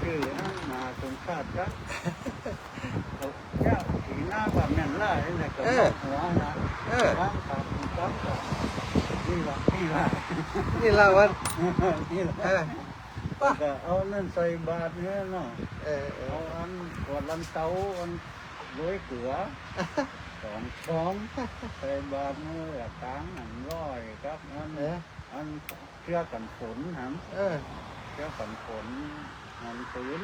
ชื่อนั่นมาสงชาติครับเจ้าสีหน้าแบบแม่นล่าเนี่ยก็หัวนะร่างขาดครับนี่ละนี่ละวัน นี่ละก็เอานั่นใส่บาตรเนี่ยเนาะเอาอันกวดลำเต้าอันร้อยเกลือช้อนใส่บาตรเนี่ยตางหันร้อยครับอันเชื่อกันฝนหันเชื่อกันฝนหันปืน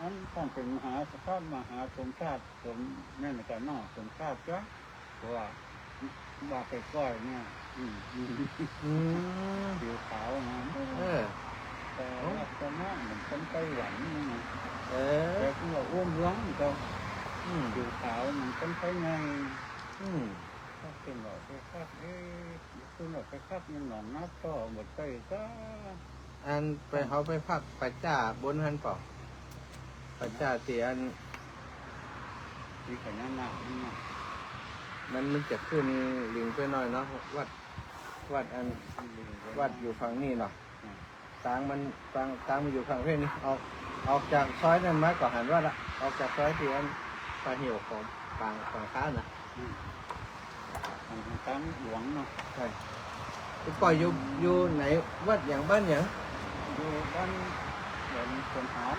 อันต้องเป็นมหาสภาพมหาสมชาติสมนั่นกันเนาะสมชาติจ้ะเพราะว่าบาไปก้อยเนี่ยผิวขาวนะแต่ลักษณะเหมือนคนไต้หวันนี่แต่ก็ว่าอ้วนล้างก็ผิวขาวเหมือนคนไต้ไงก็เป็นว่าไปคับคุณว่าไปคับยังหนองนับก็หมดไปก็อันไปเขาไปพักปัจจ่าบนหันเปล่าปัจจ่าเสียนที่ขยันหนักนี่เนาะมันจะขึ้นลิงไปหน่อยเนาะวัดอันวัดอยู่ฝั่งนี้เนาะตางมันอยู่ฝั่งเพศนี้ออกจากซอยนั้นมาก่อนหันวัดละออกจากซอยที่อันปลาเหี่ยวของฝั่งค้านะตั้งหลวงเนาะใช่ไปปล่อยอยู่ไหนวัดอย่างบ้านอย่างอยู่บ้านสวนหอม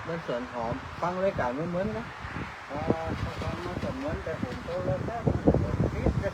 บ้านสวนหอมฟังรายการเหมือนนะฟังมาเหมือนแต่ผมโตแล้วแค่คิดจะ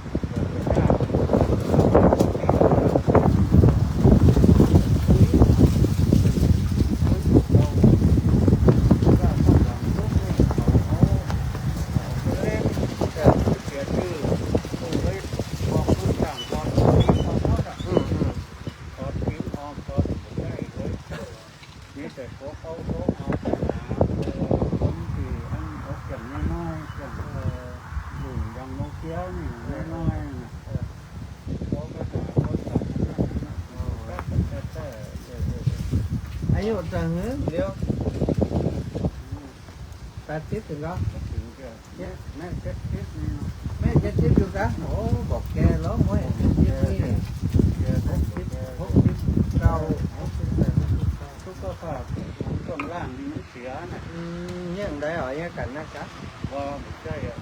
อายุจะเงี้ยเดียว80ถึงแล้วแม่70นี่เนาะแม่70อยู่กันโอ้บอกแกแล้วมั้ย70นี่60เราทุกภาพต้นล่างนี่มันเสียนะยังได้ởยังกันนะจ๊ะว่าไม่ใช่อ่ะ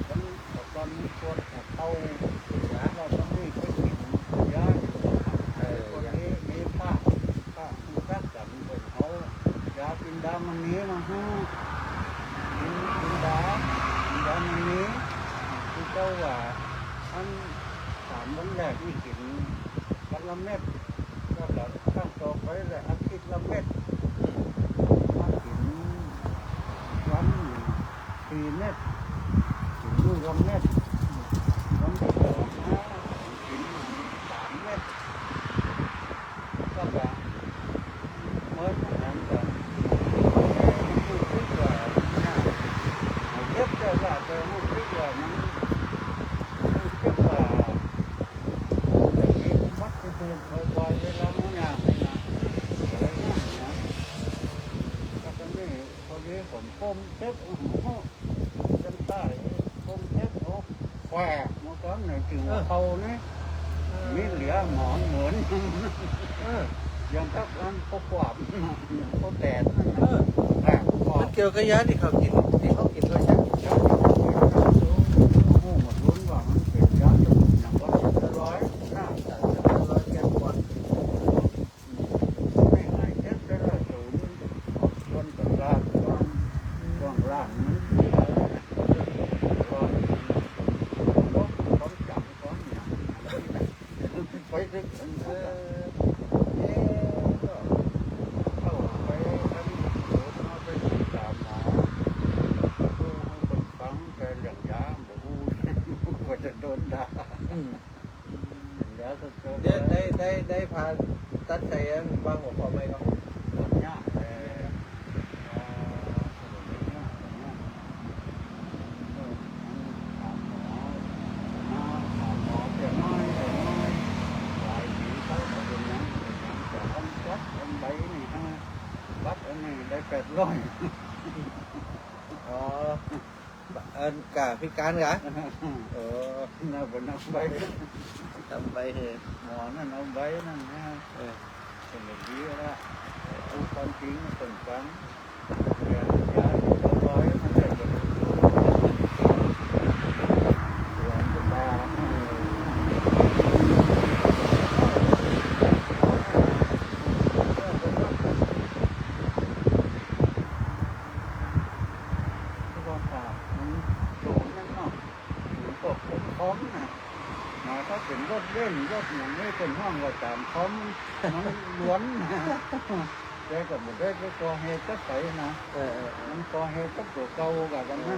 ตอนนี้คนเขาเราต้องมีไปกินยาคนนี้มีผ้ารักกันเป็นเขายากินดามันนี้มาให้กินดามันนี้ที่เจ้าว่าอัน3 วันแรกที่กินวันละเม็ดก็แล้วตั้งต่อไปเลยอาทิตย์ละเม็ดมากินวัน4 เม็ดกินมื้อละเม็ดวันที่2กิน3 เม็ดก็แบบเมื่อนั้นก็รู้สึกว่าเจ็บแต่ว่าแต่รู้สึกว่ามันรู้สึกว่าแต่กินมัดที่เป็นบ่อยๆเวลามันยากนะอะไรนะก็ตอนนี้พอดีผมก้มเจ็บจนใต้ก้มเจ็บโอ้แขวะมันก็หนึ่งถึงเขาเนี่ยมีเหลือหมอนเหมือนยังกับอันพวกกวาดพวกแตดมันเกี่ยวกับยาที่เขากินด้วยใช่ไหมหมดลุ้นว่ามันเป็นยาตัวอย่างว่า100น่า100 แกนก่อนไม่หายเจ็บได้ละศูนย์ต้นตลาดช่วงล่างมันต้นจับต้นอย่างไปถึงเข้าไปทั้งโดนมาไปตามหมอคนฟังแต่เรื่องยาบอกว่าจะโดนด่าแล้วก็เจอได้พาตัดใจบางหัวข้อไหมครับโดนยาแต่ถามหมอเดี๋ยวน้อยหลายปีเขาก็เป็นนั้นแต่อันจัดอันใบนี่ฮะบัตรอันนี้ได้800อ๋อcả phi can cả nào vẫn nằm bay tầm bay thì món nó nằm bay nè nha cái gì đó เอาความจริงมาเป็นฟังอย่าเอาไว้มันได้จะรู้ตัวจะมาที่ว่าป่ามันโดนนั่นเนาะถึงตกเป็นพร้อมนะถ้าเป็นรถเล่นรถหนึ่งไม่เป็นห้องว่าตามพร้อมมันล้วนนะแต่กับหมดได้ก็ก่อเหตุก็ไปนะมันก่อเหตุก็ตัวเก่ากับกันนะ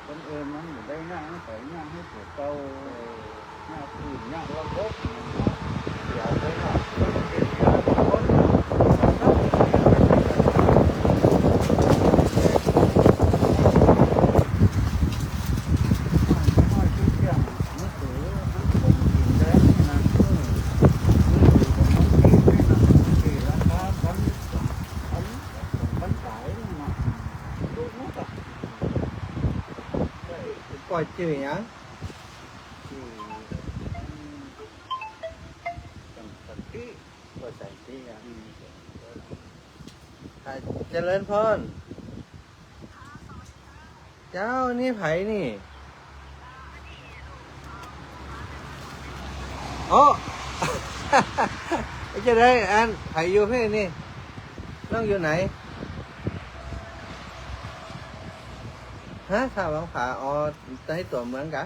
คนอื่นมันหมดได้ง่ายมันไปง่ายให้ตัวเก่าง่ายอื่นง่ายระบบเดี๋ยวไปหน่อยเป็นยาคนปล่อยจืดยัง ก็ใส่ที่อ่ะ เจริญพรเจ้านี่ไผนี่โอ้ จะได้อันไผอยู่เพ่นี่น้องอยู่ไหนฮะข้าวบางผาอ๋อจะให้ตัวเมืองกะ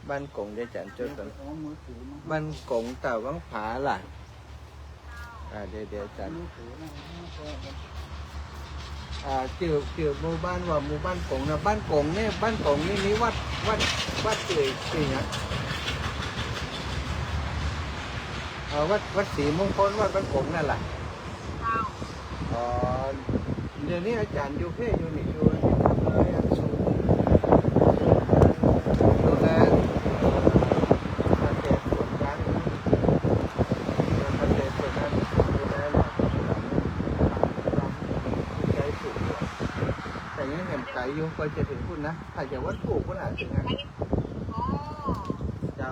บ้านกงได้จันจุดกันบ้านกงแต่บางผาล่ะเดี๋ยวจันชื่อหมู่บ้านว่าหมู่บ้านกงนะบ้านกงเนี่ยบ้านกงนี่มีวัดชื่อเนี่ยวัดศรีมงคลวัดบ้านกงนั่นแหละอ๋อเดี๋ยวนี้อาจารย์อยู่เพ่อยู่นี่อยู่เลยสูงดูแลประเทศส่วนกลางประเทศส่วนนั้นดูแลหลักใจสูงแต่ยังเห็นไกลอยู่ก็จะถึงคุณนะถ้าจะวัดถูกก็อาจถึงนะเจ้า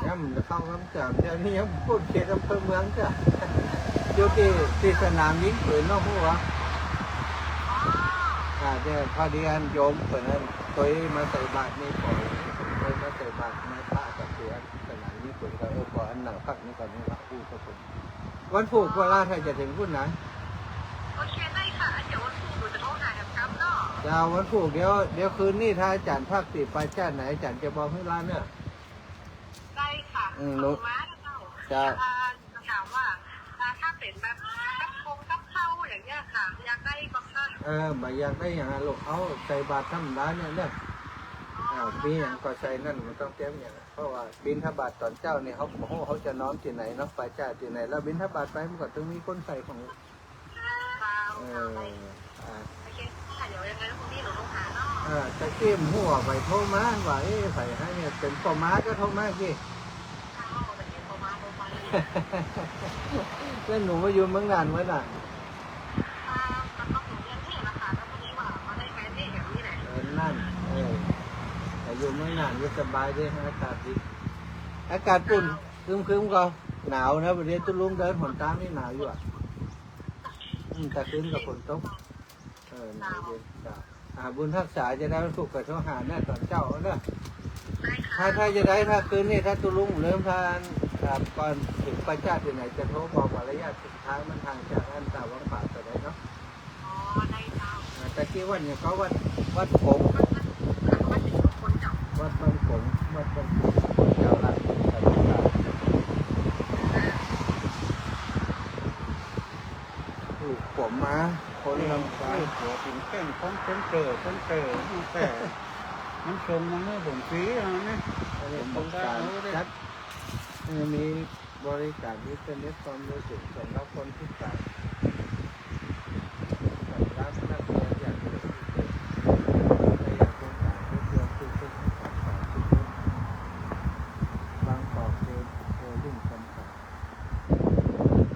ย่ำเข้าคำจับเดี๋ยวนี้ยังพูดเขตอำเภอเมืองจ้ะอยู่ที่สนามยิงปืนนอกหัวเดี๋ยวพอดีอันโยมเปิดนั้นตัวมาใส่บาตรนี่ก่อนตัวมาใส่บาตรมาพระกับเสียสนามยิงปืนก็ก่อนอันหนังพักนี่ก่อนนี่ละพูดก็ผมวันผูกเวลาถ้าจะถึงพูดนะโอเคได้ค่ะเดี๋ยววันพุธหนูจะโทรหาครับเนาะจะวันผูกเดี๋ยวคืนนี้ถ้าอาจารย์ภาคติไปชาติไหนอาจารย์จะบอกให้ร้านเนี่ยได้ค่ะหนูมาจะถามว่าถ้าเป็นแบบคงกับเข้าอย่างเงี้ยค่ะอยากได้ก็ค่ะไม่อยากได้อย่างลูกเอาใส่บาตรธรรมดาเนี่ยมีอย่างก็ใส่นั่นมันต้องเตรียมอย่างเพราะว่าบิณฑบาตตอนเจ้าเนี่ยเขาจะน้อมที่ไหนเนาะไปชาติที่ไหนแล้วบิณฑบาตไปมันก็ต้องมีคนใส่ของโอเคค่ะเดี๋ยวยังไงพรุ่งนี้หนูลงหาเนาะจะจิ้มหัวไปโทรมาว่าใส่ให้เนี่ยเป็นปอม้าก็โทรมาสิเพื่อนหนูมาอยู่เมืองนานเมื่อน่ะนั่นอยู่เมืองนานอยู่สบายดีอากาศดีอากาศปุ่นคืมก็หนาวนะวันนี้ตุ้ลุงเดินหนทางนี่หนาวอยู่แต่คืนกับฝนตกหนาวเย็นบุญทักษาจะได้ถูกกับทหารเนี่ยตอนเจ้าเนี่ยถ้าจะได้ถ้าคืนนี่ถ้าตุ้ลุงเริ่มทานก่อนถึงไปชาติที่ไหนจะโทรบอกว่าระยะสุดท้ายมันทางจากอันตาวังป่าจะได้เนาะได้เจ้าแต่ที่วันเนี่ยเขาวัดผงวัดบางผงวัดบางผงเจ้าละถูกผมมาคนลำฟ้าหัวเป็นแก้งของคนเจอแต่มันชมมันไม่ผมฟีนะผมการจัดมีบริการวิทยุความรู้สึกสำหรับคนพิการรับนักเรียนอย่างเด็กในอย่างโครงการเพื่อคือบางกอกเจอลุ่มคำสั่ง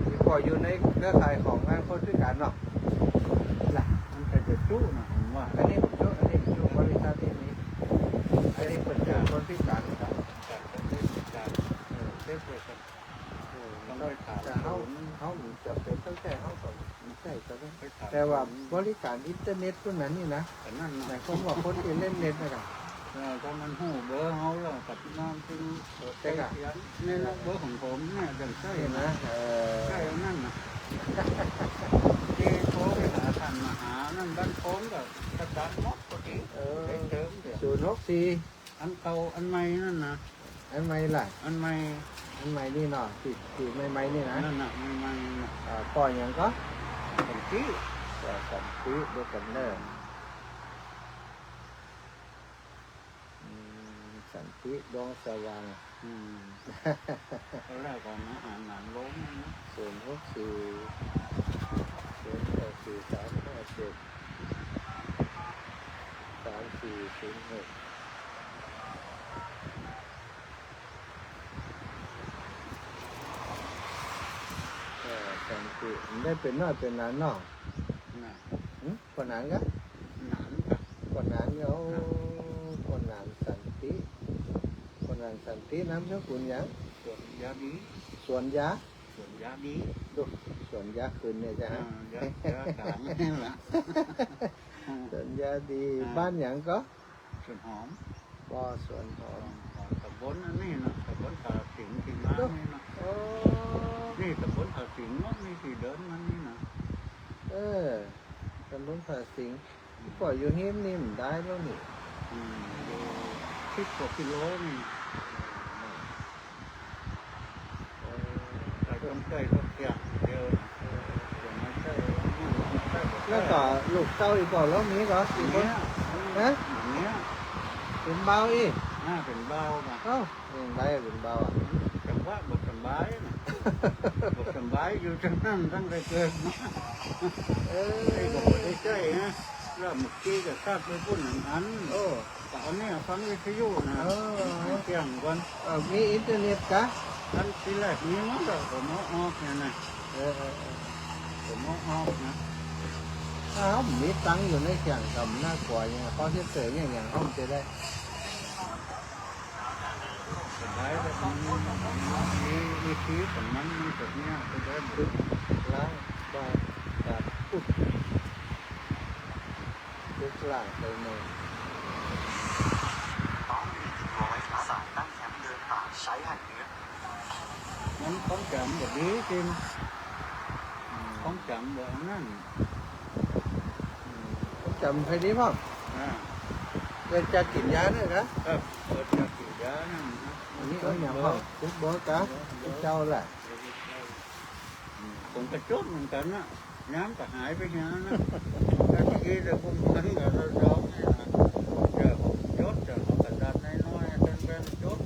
ที่ก่ออยู่ในเครือข่ายของงานคนพิการเนาะมันจะจุ้นะผมว่าอันนี้ผมจุ้บริษัทนี้อันนี้เป็นคนพิการครับเทปเลยครับ ต้องไปถาม แต่เขาจะเป็นตั้งแต่เขาก็ไม่ใช่ก็ได้ ไปถาม แต่ว่าบริการอินเทอร์เน็ตพวกนั้นนี่นะ แต่นั่น แต่ นะ ผมว่าคนที่เล่นเน็ตนะครับ ถ้ามันหูเบอร์เขาแล้วกับน้ำซึ่งเขียนนี่นะเบอร์ของผมเนี่ยจะใช่ เห็น นะ นะ ใช่นั่นนะที่โทรไปหาท่านมาหานั่นบ้านโค้งกับกระดานมดพอดีเติมเดี๋ยว 064 อันเก่าอันใหม่นั่นนะ อันใหม่ล่ะ อันใหม่ อันใหม่นี่เนาะที่ใหม่ๆนี่นะ นั่นน่ะใหม่น่ะ ปล่อยอย่างก็ ผมที่ สันติเดียวกันเนอะสันติดวงสว่าง เขาแรกก่อนนะอ่านหนังล้มนะ 064 084 340 6สันติได้เป็นน้อยเป็นนานเนาะ น่ะ คนนั้นก็ หนังกับ คนนั้นเขาคนนั้นสันติคนนั้นสันติน้ำเจ้าคุณยัง ส่วนยาดี สวนยา ส่วนยาดี ดูสวนยาคืนเนี่ยจ้ะฮะ ยากลางนี่แหละ สวนยาดีบ้านอย่างก็ ส่วนหอม บ่อสวนหอม ตะบนอันนี้นะตะบนตาสิงที่มานี่นะ โอ้ นี่ตะบนตาสิงเนาะนี่ที่เดินมันนี่นะ ตำบลผาสิงปล่อยอยู่นิ่มๆได้แล้วนี่ อยู่10 กว่ากิโลนี่แต่ต้องใช้รถเกี่ยวเดียวนะส่วนไม่ใช่ แล้วก็ลูกเต้าอีกบ่แล้วมีก็สี่คน อย่างเนี้ย เป็นเบาอีก เป็นเบาป่ะ เอ้าเป็นได้เป็นเบาอ่ะ จังหวะบทสบายนะบทสบายอยู่จังนั้นตั้งแต่เกิดมาไอ้ก็บได้ใจนะแล้วเมื่อกี้ก็ทราบไปพูดหนึ่งอัน โอ้ ตอนนี้ฟังวิทยุนะเที่ยงวัน มีอินเทอร์เน็ตกะ อันที่แรกนี้มันก็ผมเอาออกเนี่ยนะ เออ ผมเอาออกนะ ถ้าเขามีตังค์อยู่ในแข่งกับหน้ากว่าอย่างเขาจะเสยอย่างเขาจะได้ สบายแต่มันมีวิธีของมันมีแบบเนี้ยไปได้หมด ล้างบาตัดปุ๊บลุกล่างไปเลย มันต้องจำแบบนี้จริงต้องจำแบบนั้น จำไปดีพ่อ อ่า จะกินยาเนี่ยนะ เปิดจากสียานั่นนะ อันนี้เอาอย่างพ่อคุกบอสกะเจ้าแหละ ผมกระจุดเหมือนกันนะน้ำก็หายไปเยอะนะแล้วทีนี้เราผมมันกับเราซ้อมเนี่ยนะเจอผมจดเจอเขากระดาษน้อยๆเป็นจด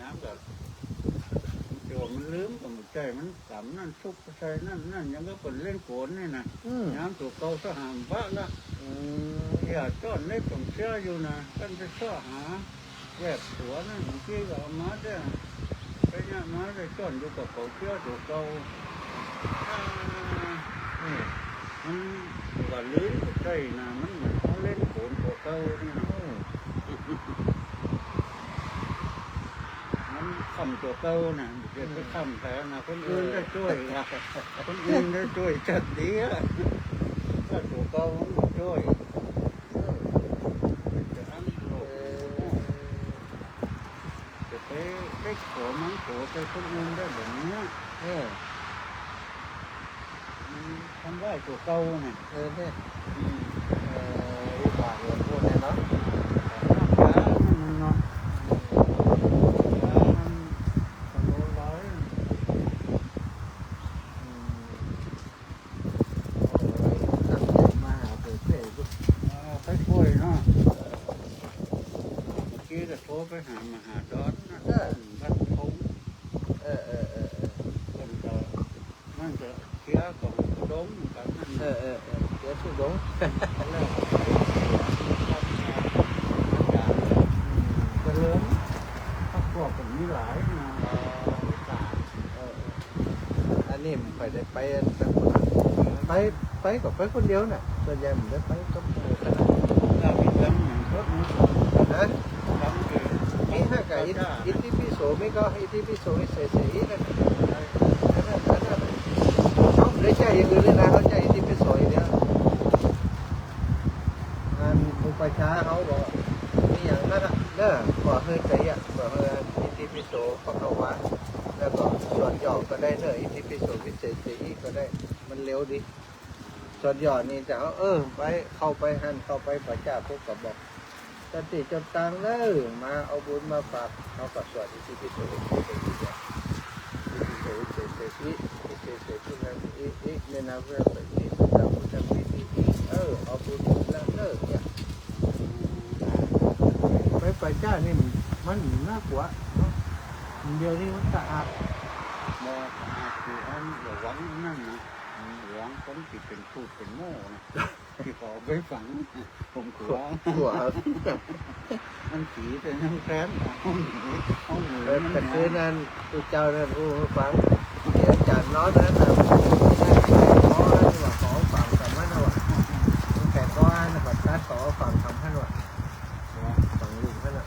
น้ำก็เดี๋ยวมันลืมกับมันใจมันกำนั่นซุกใส่นั่นยังก็เป็นเล่นโขนนี่นะน้ำตัวเก่าสหามบ้าละอย่าจอดเล็กผมเชื่ออยู่นะท่านจะเชื่อหาแวบหัวนั่นเมื่อกี้ก็เอามาเด้อไปเนี่ยมาได้จอดอยู่กับเขาเชื่อตัวเก่ามันก็ลืมใจนะมันเหมือนเขาเล่นโขนตัวเก่านี่นะมันคำตัวเก่านะเดี๋ยวไปคำแทนนะคนอื่นได้ช่วยนะคนอื่นได้ช่วยจัดดีอ่ะถ้าตัวเก่ามันไม่ช่วยจะอันโลกจะไปขอมันขอไปคนอื่นได้แบบนี้ทำได้ตัวเก่าเนี่ย เนี่ยอีบาทเงินพวกนี้เนาะ มันเนาะมันโลร้อย ตั้งใจมาหาเพื่อน ไปช่วยเนาะเมื่อกี้ก็โทรไปหามหาดอนนะบ้านทงคนก็นั่นก็เคี้ยของดงกันนั่น เดี๋ยวทุกดง แล้วก็เริ่มครอบครัวผมมีหลายนะตา อันนี้ผมไปได้ไปไปกับไปคนเดียวน่ะส่วนใหญ่ผมได้ไปกับหมู่คณะ เรามีกันอย่างรถนี้ นะ ทำคือ มี ถ้ากับอิติปิโสไม่ก็อิติปิโสเฉยๆนั่นเขาไม่ใช่อย่างอื่นเลยนะเขาใจอิติปิโสอย่างเดียวอุปชาเขาบอกนี่อย่างนั้นอ่ะเด้อบอกเฮ้ยใจอ่ะบอกเฮ้ยอิติปิโสปะคะวะแล้วก็ส่วนย่อก็ได้เด้ออิติปิโสวิเศษสีก็ได้มันเร็วดีส่วนย่อนี่จะไปเข้าไปหันเข้าไปประจ่าพวกกับบอกสติจดตังเด้อมาเอาบุญมาฝากเขากับสวดอิติปิโสวิเศษสีอิติปิโสวิเศษสีวิเศษสีนั่นอีเนนาเวอร์แบบนี้พุทธพุทธวิธีเอาบุญแล้วเด้อเนี่ยไปประจ่านี่มันน่ากลัวเดียวนี่มันสะอาด บ่อาจคืออันอย่าหวังนั่นนะหวังคนที่เป็นพูดเป็นโม่นะที่ขอไปฝังผมขอ หัว มันผีเป็นน้ำแคมห้องหนู แต่คืนนั้นตัวเจ้านั่นฟังเดี๋ยวอาจารย์น้อยนั้นนะขอว่าขอฟังคำนั้นว่าแต่ก็อ่านแบบการขอฟังคำท่านว่าฟังลุงท่านอ่ะ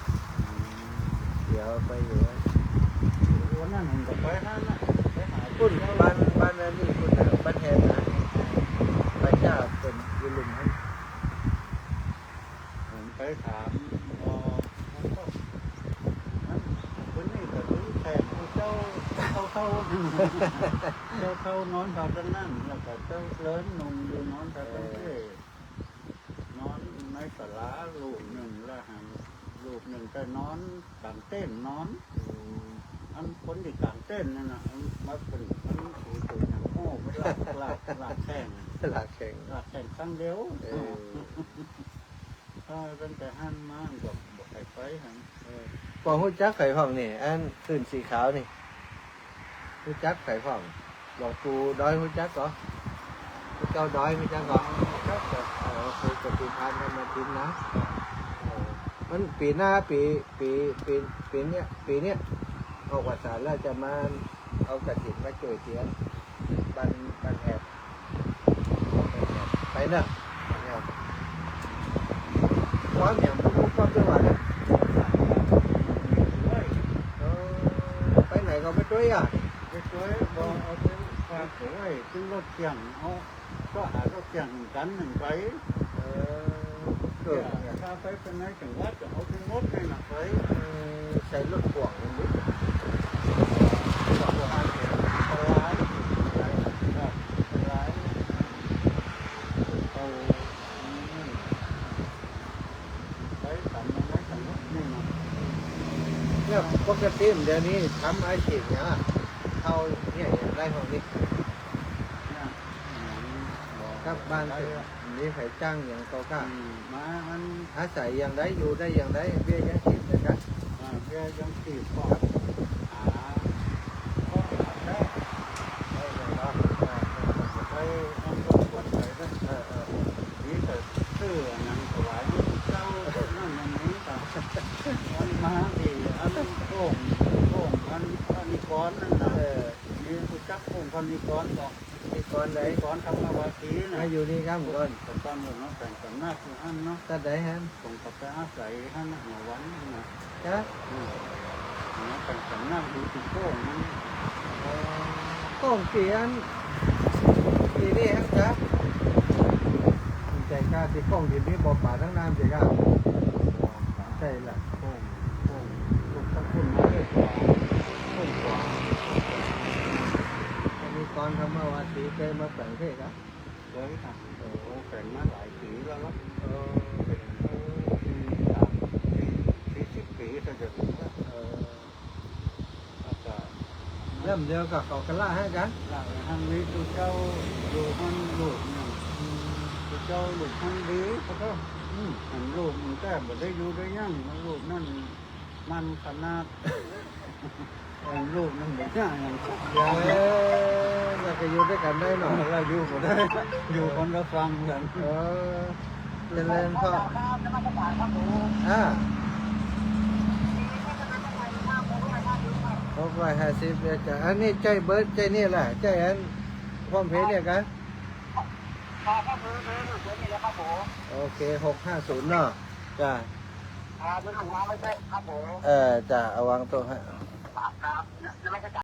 เดี๋ยวไปอยู่ วันนั้นผมก็ไปนั่นนะไปหา คุณบ้านนั้นนี่คุณบ้านแทนนะพระเจ้าเป็นยุลุมให้ ผมไปถามคนนี้ก็รู้แทนเจ้าเข้านอนแบบนั้นแล้วก็เจ้าเลินนมอยู่นอนแบบนั้นนอนในศาลาลูกหนึ่งแล้วหันลูกหนึ่งก็นอนกลางเต้นนอนอันคนที่กลางเต้นนั่นน่ะมาเป็นมันถือตัวอย่างโอ้ไปลากแข่ง หลักแข่ง ลากแข่งครั้งเดียวถ้าเป็นแต่หันมาก็บอกไปหัน พอหุ่จักไข่ผ่องนี่อันขึ้นสีขาวนี่หุ่จักไข่ผ่องหลวงปู่ดอยหุ่จักเหรอเจ้าดอยหุ่จักเหรอคือปฏิภาณธรรมทินนะมันปีหน้าปีเนี้ยออกภาษาแล้วจะมาเอากระถิ่นมาจ่วยเทียนบันแอบไปเนอะความอย่างพวกความจังหวัดนะไปไหนก็ไปด้วยอ่ะ ไปช่วยบอกเอาไปฝากไว้ซึ่งรถเกี่ยงเอาก็หารถเกี่ยงกันหนึ่งไปถ้าไปเป็นไหนจังหวัดจะเอาถึงรถให้หนักไป ใช้รถพ่วงมันนิด ร้ายเอาไปทำอะไรทำรถนี่นะ เนี่ยปกติเดี๋ยวนี้ทำอาชีพเนี่ยเขาเนี่ยอย่างไรของนี้ครับบ้านนี้ใครจ้างอย่างเขาก็ มามัน อาศัยอย่างไรอยู่ได้อย่างไรเบี้ยยังชีพนะครับ เบี้ยยังชีพก็หาก็หาได้ไปเอาตัวขวดไปได้นี่แต่ซื้อนังถวายเจ้านั่นนี้แต่มันมาดีอันโป่งอันนิกรนั่นนะนี่คุณจักโป่งพันนิกรบอก มีก่อนไหน นิกรทำมาวาทีนะ มาอยู่นี่ครับก่อน แต่ตอนนี้เนาะแต่งสำนักอยู่อันเนาะ ตัดไหนฮะ ผมก็ไปอาศัยอันนะหัววันนะ จ้ะ เนี่ยแต่งสำนักอยู่ที่โป่งมัน ก้องเกียนปีนี้ฮะจ้ะใจกล้าที่ก้องที่นี้บ่อป่าทั้งน้ำใจกล้าใช่ละ โป่งลูกตะกุ่นมาเลยกว่าโป่งกว่า มีก่อนทำมาวาสีเคยมาแปลงเท่ครับ เลยค่ะโอ้แต่งมาหลายปีแล้วครับ เป็น 40 ปีถ้าจะถึงแล้วก็ เริ่มเดียวกับเขากระล่าให้กัน หลังทางนี้ตัวเจ้าดูมันลูกเนี่ยตัวเจ้าลูกมันดีเขาก็มันลูกมันแต่บ่ได้อยู่ได้ยังมันลูกนั่นมันขนาดมันลูกนั่นบ่ได้ยัง เราจะอยู่ด้วยกันได้หน่อย เราอยู่บ่ได้อยู่คนละฟังกัน เจริญพ่อ650เดี๋ยวจะอันนี้ใจเบิร์ดใจนี่แหละใจอันพร้อมเพย์เนี่ยกันโอเค650เนาะจ้า มันถึงมาไม่ใช่ครับผม จะเอาวางโต๊ะให้ ครับแล้วไม่ใช่